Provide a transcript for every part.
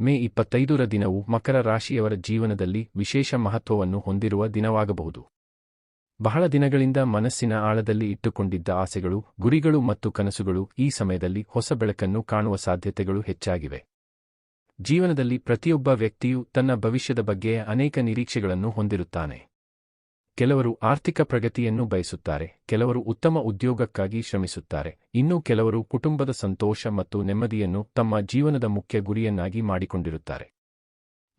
ಮೇ 25ರ ದಿನವು ಮಕರ ರಾಶಿಯವರ ಜೀವನದಲ್ಲಿ ವಿಶೇಷ ಮಹತ್ವವನ್ನು ಹೊಂದಿರುವ ದಿನವಾಗಬಹುದು. ಬಹಳ ದಿನಗಳಿಂದ ಮನಸ್ಸಿನ ಆಳದಲ್ಲಿ ಇಟ್ಟುಕೊಂಡಿದ್ದ ಆಸೆಗಳು, ಗುರಿಗಳು ಮತ್ತು ಕನಸುಗಳು ಈ ಸಮಯದಲ್ಲಿ ಹೊಸ ಬೆಳಕನ್ನು ಕಾಣುವ ಸಾಧ್ಯತೆಗಳು ಹೆಚ್ಚಾಗಿವೆ. ಜೀವನದಲ್ಲಿ ಪ್ರತಿಯೊಬ್ಬ ವ್ಯಕ್ತಿಯು ತನ್ನ ಭವಿಷ್ಯದ ಬಗ್ಗೆ ಅನೇಕ ನಿರೀಕ್ಷೆಗಳನ್ನು ಹೊಂದಿರುತ್ತಾನೆ. ಕೆಲವರು ಆರ್ಥಿಕ ಪ್ರಗತಿಯನ್ನು ಬಯಸುತ್ತಾರೆ, ಕೆಲವರು ಉತ್ತಮ ಉದ್ಯೋಗಕ್ಕಾಗಿ ಶ್ರಮಿಸುತ್ತಾರೆ, ಇನ್ನೂ ಕೆಲವರು ಕುಟುಂಬದ ಸಂತೋಷ ಮತ್ತು ನೆಮ್ಮದಿಯನ್ನು ತಮ್ಮ ಜೀವನದ ಮುಖ್ಯ ಗುರಿಯನ್ನಾಗಿ ಮಾಡಿಕೊಂಡಿರುತ್ತಾರೆ.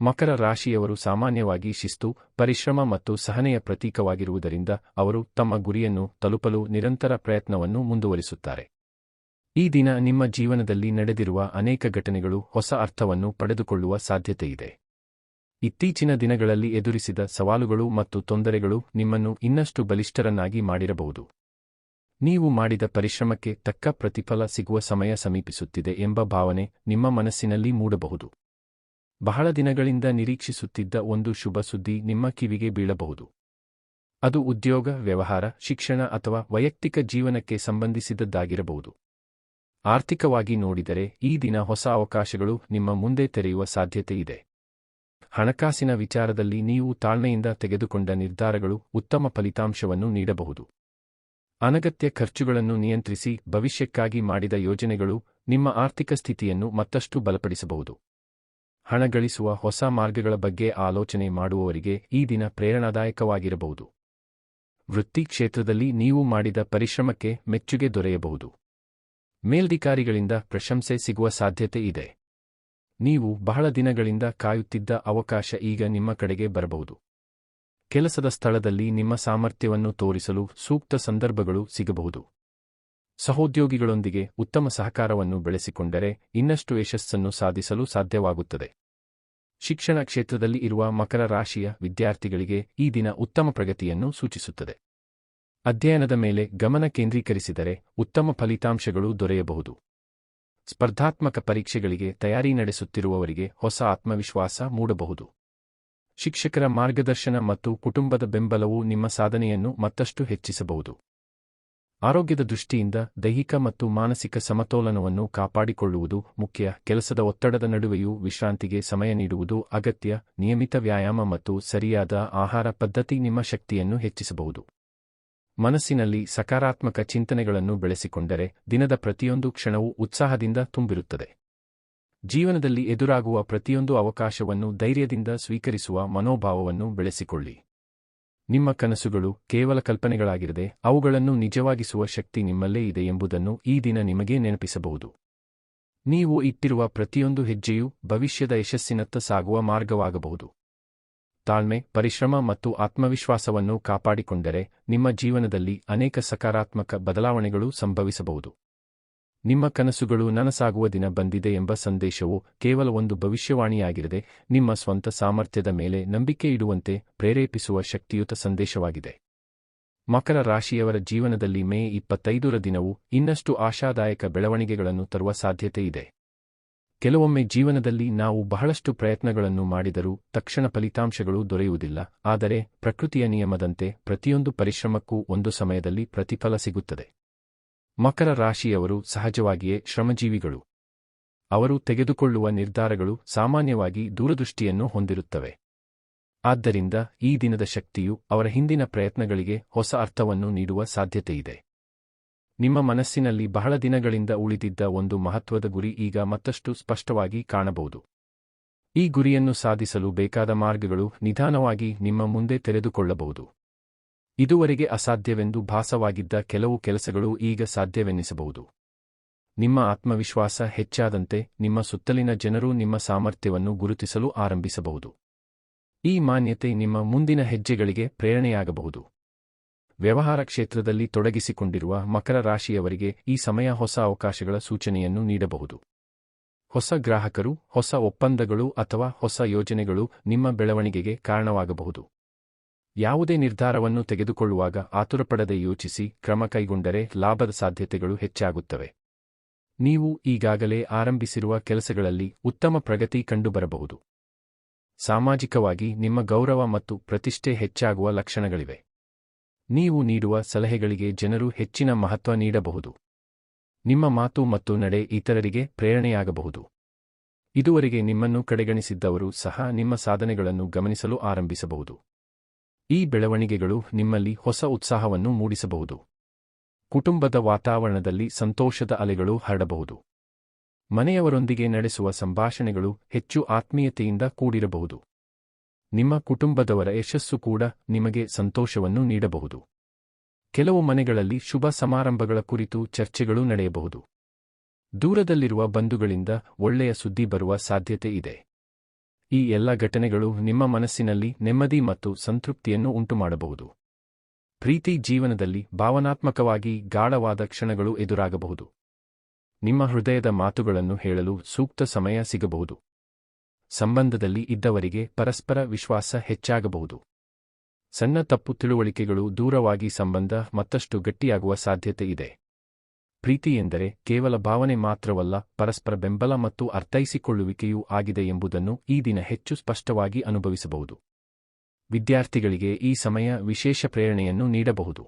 ಮಕರ ರಾಶಿಯವರು ಸಾಮಾನ್ಯವಾಗಿ ಶಿಸ್ತು, ಪರಿಶ್ರಮ ಮತ್ತು ಸಹನೆಯ ಪ್ರತೀಕವಾಗಿರುವುದರಿಂದ ಅವರು ತಮ್ಮ ಗುರಿಯನ್ನು ತಲುಪಲು ನಿರಂತರ ಪ್ರಯತ್ನವನ್ನು ಮುಂದುವರಿಸುತ್ತಾರೆ. ಈ ದಿನ ನಿಮ್ಮ ಜೀವನದಲ್ಲಿ ನಡೆದಿರುವ ಅನೇಕ ಘಟನೆಗಳು ಹೊಸ ಅರ್ಥವನ್ನು ಪಡೆದುಕೊಳ್ಳುವ ಸಾಧ್ಯತೆಯಿದೆ. ಇತ್ತೀಚಿನ ದಿನಗಳಲ್ಲಿ ಎದುರಿಸಿದ ಸವಾಲುಗಳು ಮತ್ತು ತೊಂದರೆಗಳು ನಿಮ್ಮನ್ನು ಇನ್ನಷ್ಟು ಬಲಿಷ್ಠರನ್ನಾಗಿ ಮಾಡಿರಬಹುದು. ನೀವು ಮಾಡಿದ ಪರಿಶ್ರಮಕ್ಕೆ ತಕ್ಕ ಪ್ರತಿಫಲ ಸಿಗುವ ಸಮಯ ಸಮೀಪಿಸುತ್ತಿದೆ ಎಂಬ ಭಾವನೆ ನಿಮ್ಮ ಮನಸ್ಸಿನಲ್ಲಿ ಮೂಡಬಹುದು. ಬಹಳ ದಿನಗಳಿಂದ ನಿರೀಕ್ಷಿಸುತ್ತಿದ್ದ ಒಂದು ಶುಭ ಸುದ್ದಿ ನಿಮ್ಮ ಕಿವಿಗೆ ಬೀಳಬಹುದು. ಅದು ಉದ್ಯೋಗ, ವ್ಯವಹಾರ, ಶಿಕ್ಷಣ ಅಥವಾ ವೈಯಕ್ತಿಕ ಜೀವನಕ್ಕೆ ಸಂಬಂಧಿಸಿದದ್ದಾಗಿರಬಹುದು. ಆರ್ಥಿಕವಾಗಿ ನೋಡಿದರೆ ಈ ದಿನ ಹೊಸ ಅವಕಾಶಗಳು ನಿಮ್ಮ ಮುಂದೆ ತೆರೆಯುವ ಸಾಧ್ಯತೆಯಿದೆ. ಹಣಕಾಸಿನ ವಿಚಾರದಲ್ಲಿ ನೀವು ತಾಳ್ಮೆಯಿಂದ ತೆಗೆದುಕೊಂಡ ನಿರ್ಧಾರಗಳು ಉತ್ತಮ ಫಲಿತಾಂಶವನ್ನು ನೀಡಬಹುದು. ಅನಗತ್ಯ ಖರ್ಚುಗಳನ್ನು ನಿಯಂತ್ರಿಸಿ ಭವಿಷ್ಯಕ್ಕಾಗಿ ಮಾಡಿದ ಯೋಜನೆಗಳು ನಿಮ್ಮ ಆರ್ಥಿಕ ಸ್ಥಿತಿಯನ್ನು ಮತ್ತಷ್ಟು ಬಲಪಡಿಸಬಹುದು. ಹಣ ಗಳಿಸುವ ಹೊಸ ಮಾರ್ಗಗಳ ಬಗ್ಗೆ ಆಲೋಚನೆ ಮಾಡುವವರಿಗೆ ಈ ದಿನ ಪ್ರೇರಣಾದಾಯಕವಾಗಿರಬಹುದು. ವೃತ್ತಿ ಕ್ಷೇತ್ರದಲ್ಲಿ ನೀವು ಮಾಡಿದ ಪರಿಶ್ರಮಕ್ಕೆ ಮೆಚ್ಚುಗೆ ದೊರೆಯಬಹುದು. ಮೇಲಧಿಕಾರಿಗಳಿಂದ ಪ್ರಶಂಸೆ ಸಿಗುವ ಸಾಧ್ಯತೆ ಇದೆ. ನೀವು ಬಹಳ ದಿನಗಳಿಂದ ಕಾಯುತ್ತಿದ್ದ ಅವಕಾಶ ಈಗ ನಿಮ್ಮ ಕಡೆಗೆ ಬರಬಹುದು. ಕೆಲಸದ ಸ್ಥಳದಲ್ಲಿ ನಿಮ್ಮ ಸಾಮರ್ಥ್ಯವನ್ನು ತೋರಿಸಲು ಸೂಕ್ತ ಸಂದರ್ಭಗಳು ಸಿಗಬಹುದು. ಸಹೋದ್ಯೋಗಿಗಳೊಂದಿಗೆ ಉತ್ತಮ ಸಹಕಾರವನ್ನು ಬೆಳೆಸಿಕೊಂಡರೆ ಇನ್ನಷ್ಟು ಯಶಸ್ಸನ್ನು ಸಾಧಿಸಲು ಸಾಧ್ಯವಾಗುತ್ತದೆ. ಶಿಕ್ಷಣ ಕ್ಷೇತ್ರದಲ್ಲಿ ಇರುವ ಮಕರ ರಾಶಿಯ ವಿದ್ಯಾರ್ಥಿಗಳಿಗೆ ಈ ದಿನ ಉತ್ತಮ ಪ್ರಗತಿಯನ್ನು ಸೂಚಿಸುತ್ತದೆ. ಅಧ್ಯಯನದ ಮೇಲೆ ಗಮನ ಕೇಂದ್ರೀಕರಿಸಿದರೆ ಉತ್ತಮ ಫಲಿತಾಂಶಗಳು ದೊರೆಯಬಹುದು. ಸ್ಪರ್ಧಾತ್ಮಕ ಪರೀಕ್ಷೆಗಳಿಗೆ ತಯಾರಿ ನಡೆಸುತ್ತಿರುವವರಿಗೆ ಹೊಸ ಆತ್ಮವಿಶ್ವಾಸ ಮೂಡಬಹುದು. ಶಿಕ್ಷಕರ ಮಾರ್ಗದರ್ಶನ ಮತ್ತು ಕುಟುಂಬದ ಬೆಂಬಲವು ನಿಮ್ಮ ಸಾಧನೆಯನ್ನು ಮತ್ತಷ್ಟು ಹೆಚ್ಚಿಸಬಹುದು. ಆರೋಗ್ಯದ ದೃಷ್ಟಿಯಿಂದ ದೈಹಿಕ ಮತ್ತು ಮಾನಸಿಕ ಸಮತೋಲನವನ್ನು ಕಾಪಾಡಿಕೊಳ್ಳುವುದು ಮುಖ್ಯ. ಕೆಲಸದ ಒತ್ತಡದ ನಡುವೆಯೂ ವಿಶ್ರಾಂತಿಗೆ ಸಮಯ ನೀಡುವುದು ಅಗತ್ಯ. ನಿಯಮಿತ ವ್ಯಾಯಾಮ ಮತ್ತು ಸರಿಯಾದ ಆಹಾರ ಪದ್ಧತಿ ನಿಮ್ಮ ಶಕ್ತಿಯನ್ನು ಹೆಚ್ಚಿಸಬಹುದು. ಮನಸ್ಸಿನಲ್ಲಿ ಸಕಾರಾತ್ಮಕ ಚಿಂತನೆಗಳನ್ನು ಬೆಳೆಸಿಕೊಂಡರೆ ದಿನದ ಪ್ರತಿಯೊಂದು ಕ್ಷಣವೂ ಉತ್ಸಾಹದಿಂದ ತುಂಬಿರುತ್ತದೆ. ಜೀವನದಲ್ಲಿ ಎದುರಾಗುವ ಪ್ರತಿಯೊಂದು ಅವಕಾಶವನ್ನು ಧೈರ್ಯದಿಂದ ಸ್ವೀಕರಿಸುವ ಮನೋಭಾವವನ್ನು ಬೆಳೆಸಿಕೊಳ್ಳಿ. ನಿಮ್ಮ ಕನಸುಗಳು ಕೇವಲ ಕಲ್ಪನೆಗಳಾಗಿರದೆ ಅವುಗಳನ್ನು ನಿಜವಾಗಿಸುವ ಶಕ್ತಿ ನಿಮ್ಮಲ್ಲೇ ಇದೆ ಎಂಬುದನ್ನು ಈ ದಿನ ನಿಮಗೆ ನೆನಪಿಸಬಹುದು. ನೀವು ಇಟ್ಟಿರುವ ಪ್ರತಿಯೊಂದು ಹೆಜ್ಜೆಯೂ ಭವಿಷ್ಯದ ಯಶಸ್ಸಿನತ್ತ ಸಾಗುವ ಮಾರ್ಗವಾಗಬಹುದು. ತಾಳ್ಮೆ, ಪರಿಶ್ರಮ ಮತ್ತು ಆತ್ಮವಿಶ್ವಾಸವನ್ನು ಕಾಪಾಡಿಕೊಂಡರೆ ನಿಮ್ಮ ಜೀವನದಲ್ಲಿ ಅನೇಕ ಸಕಾರಾತ್ಮಕ ಬದಲಾವಣೆಗಳು ಸಂಭವಿಸಬಹುದು. ನಿಮ್ಮ ಕನಸುಗಳು ನನಸಾಗುವ ದಿನ ಬಂದಿದೆ ಎಂಬ ಸಂದೇಶವು ಕೇವಲ ಒಂದು ಭವಿಷ್ಯವಾಣಿಯಾಗಿರದೆ ನಿಮ್ಮ ಸ್ವಂತ ಸಾಮರ್ಥ್ಯದ ಮೇಲೆ ನಂಬಿಕೆ ಇಡುವಂತೆ ಪ್ರೇರೇಪಿಸುವ ಶಕ್ತಿಯುತ ಸಂದೇಶವಾಗಿದೆ. ಮಕರ ರಾಶಿಯವರ ಜೀವನದಲ್ಲಿ ಮೇ 25ರ ದಿನವು ಇನ್ನಷ್ಟು ಆಶಾದಾಯಕ ಬೆಳವಣಿಗೆಗಳನ್ನು ತರುವ ಸಾಧ್ಯತೆಯಿದೆ. ಕೆಲವೊಮ್ಮೆ ಜೀವನದಲ್ಲಿ ನಾವು ಬಹಳಷ್ಟು ಪ್ರಯತ್ನಗಳನ್ನು ಮಾಡಿದರೂ ತಕ್ಷಣ ಫಲಿತಾಂಶಗಳು ದೊರೆಯುವುದಿಲ್ಲ. ಆದರೆ ಪ್ರಕೃತಿಯ ನಿಯಮದಂತೆ ಪ್ರತಿಯೊಂದು ಪರಿಶ್ರಮಕ್ಕೂ ಒಂದು ಸಮಯದಲ್ಲಿ ಪ್ರತಿಫಲ ಸಿಗುತ್ತದೆ. ಮಕರ ರಾಶಿಯವರು ಸಹಜವಾಗಿಯೇ ಶ್ರಮಜೀವಿಗಳು. ಅವರು ತೆಗೆದುಕೊಳ್ಳುವ ನಿರ್ಧಾರಗಳು ಸಾಮಾನ್ಯವಾಗಿ ದೂರದೃಷ್ಟಿಯನ್ನು ಹೊಂದಿರುತ್ತವೆ. ಆದ್ದರಿಂದ ಈ ದಿನದ ಶಕ್ತಿಯು ಅವರ ಹಿಂದಿನ ಪ್ರಯತ್ನಗಳಿಗೆ ಹೊಸ ಅರ್ಥವನ್ನು ನೀಡುವ ಸಾಧ್ಯತೆಯಿದೆ. ನಿಮ್ಮ ಮನಸ್ಸಿನಲ್ಲಿ ಬಹಳ ದಿನಗಳಿಂದ ಉಳಿದಿದ್ದ ಒಂದು ಮಹತ್ವದ ಗುರಿ ಈಗ ಮತ್ತಷ್ಟು ಸ್ಪಷ್ಟವಾಗಿ ಕಾಣಬಹುದು. ಈ ಗುರಿಯನ್ನು ಸಾಧಿಸಲು ಬೇಕಾದ ಮಾರ್ಗಗಳು ನಿಧಾನವಾಗಿ ನಿಮ್ಮ ಮುಂದೆ ತೆರೆದುಕೊಳ್ಳಬಹುದು. ಇದುವರೆಗೆ ಅಸಾಧ್ಯವೆಂದು ಭಾಸವಾಗಿದ್ದ ಕೆಲವು ಕೆಲಸಗಳು ಈಗ ಸಾಧ್ಯವೆನ್ನಿಸಬಹುದು. ನಿಮ್ಮ ಆತ್ಮವಿಶ್ವಾಸ ಹೆಚ್ಚಾದಂತೆ ನಿಮ್ಮ ಸುತ್ತಲಿನ ಜನರು ನಿಮ್ಮ ಸಾಮರ್ಥ್ಯವನ್ನು ಗುರುತಿಸಲು ಆರಂಭಿಸಬಹುದು. ಈ ಮಾನ್ಯತೆ ನಿಮ್ಮ ಮುಂದಿನ ಹೆಜ್ಜೆಗಳಿಗೆ ಪ್ರೇರಣೆಯಾಗಬಹುದು. ವ್ಯವಹಾರ ಕ್ಷೇತ್ರದಲ್ಲಿ ತೊಡಗಿಸಿಕೊಂಡಿರುವ ಮಕರ ರಾಶಿಯವರಿಗೆ ಈ ಸಮಯ ಹೊಸ ಅವಕಾಶಗಳ ಸೂಚನೆಯನ್ನು ನೀಡಬಹುದು. ಹೊಸ ಗ್ರಾಹಕರು, ಹೊಸ ಒಪ್ಪಂದಗಳು ಅಥವಾ ಹೊಸ ಯೋಜನೆಗಳು ನಿಮ್ಮ ಬೆಳವಣಿಗೆಗೆ ಕಾರಣವಾಗಬಹುದು. ಯಾವುದೇ ನಿರ್ಧಾರವನ್ನು ತೆಗೆದುಕೊಳ್ಳುವಾಗ ಆತುರಪಡದೆ ಯೋಚಿಸಿ ಕ್ರಮ ಕೈಗೊಂಡರೆ ಲಾಭದ ಸಾಧ್ಯತೆಗಳು ಹೆಚ್ಚಾಗುತ್ತವೆ. ನೀವು ಈಗಾಗಲೇ ಆರಂಭಿಸಿರುವ ಕೆಲಸಗಳಲ್ಲಿ ಉತ್ತಮ ಪ್ರಗತಿ ಕಂಡುಬರಬಹುದು. ಸಾಮಾಜಿಕವಾಗಿ ನಿಮ್ಮ ಗೌರವ ಮತ್ತು ಪ್ರತಿಷ್ಠೆ ಹೆಚ್ಚಾಗುವ ಲಕ್ಷಣಗಳಿವೆ. ನೀವು ನೀಡುವ ಸಲಹೆಗಳಿಗೆ ಜನರು ಹೆಚ್ಚಿನ ಮಹತ್ವ ನೀಡಬಹುದು. ನಿಮ್ಮ ಮಾತು ಮತ್ತು ನಡೆ ಇತರರಿಗೆ ಪ್ರೇರಣೆಯಾಗಬಹುದು. ಇದುವರೆಗೆ ನಿಮ್ಮನ್ನು ಕಡೆಗಣಿಸಿದ್ದವರು ಸಹ ನಿಮ್ಮ ಸಾಧನೆಗಳನ್ನು ಗಮನಿಸಲು ಆರಂಭಿಸಬಹುದು. ಈ ಬೆಳವಣಿಗೆಗಳು ನಿಮ್ಮಲ್ಲಿ ಹೊಸ ಉತ್ಸಾಹವನ್ನು ಮೂಡಿಸಬಹುದು. ಕುಟುಂಬದ ವಾತಾವರಣದಲ್ಲಿ ಸಂತೋಷದ ಅಲೆಗಳು ಹರಡಬಹುದು. ಮನೆಯವರೊಂದಿಗೆ ನಡೆಸುವ ಸಂಭಾಷಣೆಗಳು ಹೆಚ್ಚು ಆತ್ಮೀಯತೆಯಿಂದ ಕೂಡಿರಬಹುದು. ನಿಮ್ಮ ಕುಟುಂಬದವರ ಯಶಸ್ಸು ಕೂಡ ನಿಮಗೆ ಸಂತೋಷವನ್ನು ನೀಡಬಹುದು. ಕೆಲವು ಮನೆಗಳಲ್ಲಿ ಶುಭ ಸಮಾರಂಭಗಳ ಕುರಿತು ಚರ್ಚೆಗಳು ನಡೆಯಬಹುದು. ದೂರದಲ್ಲಿರುವ ಬಂಧುಗಳಿಂದ ಒಳ್ಳೆಯ ಸುದ್ದಿ ಬರುವ ಸಾಧ್ಯತೆ ಇದೆ. ಈ ಎಲ್ಲ ಘಟನೆಗಳು ನಿಮ್ಮ ಮನಸ್ಸಿನಲ್ಲಿ ನೆಮ್ಮದಿ ಮತ್ತು ಸಂತೃಪ್ತಿಯನ್ನು ಉಂಟುಮಾಡಬಹುದು. ಪ್ರೀತಿ ಜೀವನದಲ್ಲಿ ಭಾವನಾತ್ಮಕವಾಗಿ ಗಾಢವಾದ ಕ್ಷಣಗಳು ಎದುರಾಗಬಹುದು. ನಿಮ್ಮ ಹೃದಯದ ಮಾತುಗಳನ್ನು ಹೇಳಲು ಸೂಕ್ತ ಸಮಯ ಸಿಗಬಹುದು. ಸಂಬಂಧದಲ್ಲಿ ಇದ್ದವರಿಗೆ ಪರಸ್ಪರ ವಿಶ್ವಾಸ ಹೆಚ್ಚಾಗಬಹುದು. ಸಣ್ಣ ತಪ್ಪು ತಿಳುವಳಿಕೆಗಳು ದೂರವಾಗಿ ಸಂಬಂಧ ಮತ್ತಷ್ಟು ಗಟ್ಟಿಯಾಗುವ ಸಾಧ್ಯತೆ ಇದೆ. ಪ್ರೀತಿ ಎಂದರೆ ಕೇವಲ ಭಾವನೆ ಮಾತ್ರವಲ್ಲ, ಪರಸ್ಪರ ಬೆಂಬಲ ಮತ್ತು ಅರ್ಥೈಸಿಕೊಳ್ಳುವಿಕೆಯೂ ಆಗಿದೆ ಎಂಬುದನ್ನು ಈ ದಿನ ಹೆಚ್ಚು ಸ್ಪಷ್ಟವಾಗಿ ಅನುಭವಿಸಬಹುದು. ವಿದ್ಯಾರ್ಥಿಗಳಿಗೆ ಈ ಸಮಯ ವಿಶೇಷ ಪ್ರೇರಣೆಯನ್ನು ನೀಡಬಹುದು.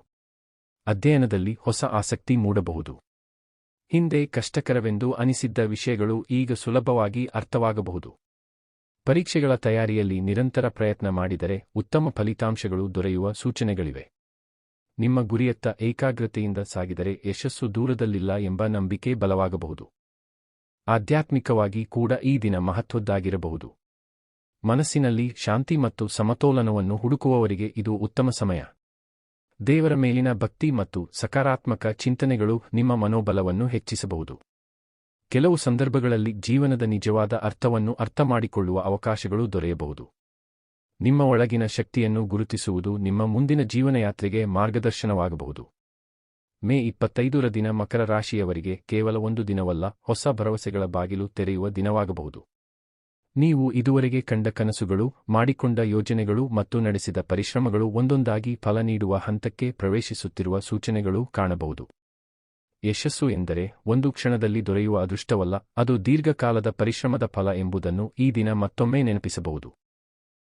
ಅಧ್ಯಯನದಲ್ಲಿ ಹೊಸ ಆಸಕ್ತಿ ಮೂಡಬಹುದು. ಹಿಂದೆ ಕಷ್ಟಕರವೆಂದು ಅನಿಸಿದ್ದ ವಿಷಯಗಳು ಈಗ ಸುಲಭವಾಗಿ ಅರ್ಥವಾಗಬಹುದು. ಪರೀಕ್ಷೆಗಳ ತಯಾರಿಯಲ್ಲಿ ನಿರಂತರ ಪ್ರಯತ್ನ ಮಾಡಿದರೆ ಉತ್ತಮ ಫಲಿತಾಂಶಗಳು ದೊರೆಯುವ ಸೂಚನೆಗಳಿವೆ. ನಿಮ್ಮ ಗುರಿಯತ್ತ ಏಕಾಗ್ರತೆಯಿಂದ ಸಾಗಿದರೆ ಯಶಸ್ಸು ದೂರದಲ್ಲಿಲ್ಲ ಎಂಬ ನಂಬಿಕೆ ಬಲವಾಗಬಹುದು. ಆಧ್ಯಾತ್ಮಿಕವಾಗಿ ಕೂಡ ಈ ದಿನ ಮಹತ್ವದ್ದಾಗಿರಬಹುದು. ಮನಸ್ಸಿನಲ್ಲಿ ಶಾಂತಿ ಮತ್ತು ಸಮತೋಲನವನ್ನು ಹುಡುಕುವವರಿಗೆ ಇದು ಉತ್ತಮ ಸಮಯ. ದೇವರ ಮೇಲಿನ ಭಕ್ತಿ ಮತ್ತು ಸಕಾರಾತ್ಮಕ ಚಿಂತನೆಗಳು ನಿಮ್ಮ ಮನೋಬಲವನ್ನು ಹೆಚ್ಚಿಸಬಹುದು. ಕೆಲವು ಸಂದರ್ಭಗಳಲ್ಲಿ ಜೀವನದ ನಿಜವಾದ ಅರ್ಥವನ್ನು ಅರ್ಥಮಾಡಿಕೊಳ್ಳುವ ಅವಕಾಶಗಳು ದೊರೆಯಬಹುದು. ನಿಮ್ಮ ಒಳಗಿನ ಶಕ್ತಿಯನ್ನು ಗುರುತಿಸುವುದು ನಿಮ್ಮ ಮುಂದಿನ ಜೀವನಯಾತ್ರೆಗೆ ಮಾರ್ಗದರ್ಶನವಾಗಬಹುದು. ಮೇ 25ರ ದಿನ ಮಕರ ರಾಶಿಯವರಿಗೆ ಕೇವಲ ಒಂದು ದಿನವಲ್ಲ, ಹೊಸ ಭರವಸೆಗಳ ಬಾಗಿಲು ತೆರೆಯುವ ದಿನವಾಗಬಹುದು. ನೀವು ಇದುವರೆಗೆ ಕಂಡ ಕನಸುಗಳು, ಮಾಡಿಕೊಂಡ ಯೋಜನೆಗಳು ಮತ್ತು ನಡೆಸಿದ ಪರಿಶ್ರಮಗಳು ಒಂದೊಂದಾಗಿ ಫಲ ನೀಡುವ ಹಂತಕ್ಕೆ ಪ್ರವೇಶಿಸುತ್ತಿರುವ ಸೂಚನೆಗಳು ಕಾಣಬಹುದು. ಯಶಸ್ಸು ಎಂದರೆ ಒಂದು ಕ್ಷಣದಲ್ಲಿ ದೊರೆಯುವ ಅದೃಷ್ಟವಲ್ಲ, ಅದು ದೀರ್ಘಕಾಲದ ಪರಿಶ್ರಮದ ಫಲ ಎಂಬುದನ್ನು ಈ ದಿನ ಮತ್ತೊಮ್ಮೆ ನೆನಪಿಸಬಹುದು.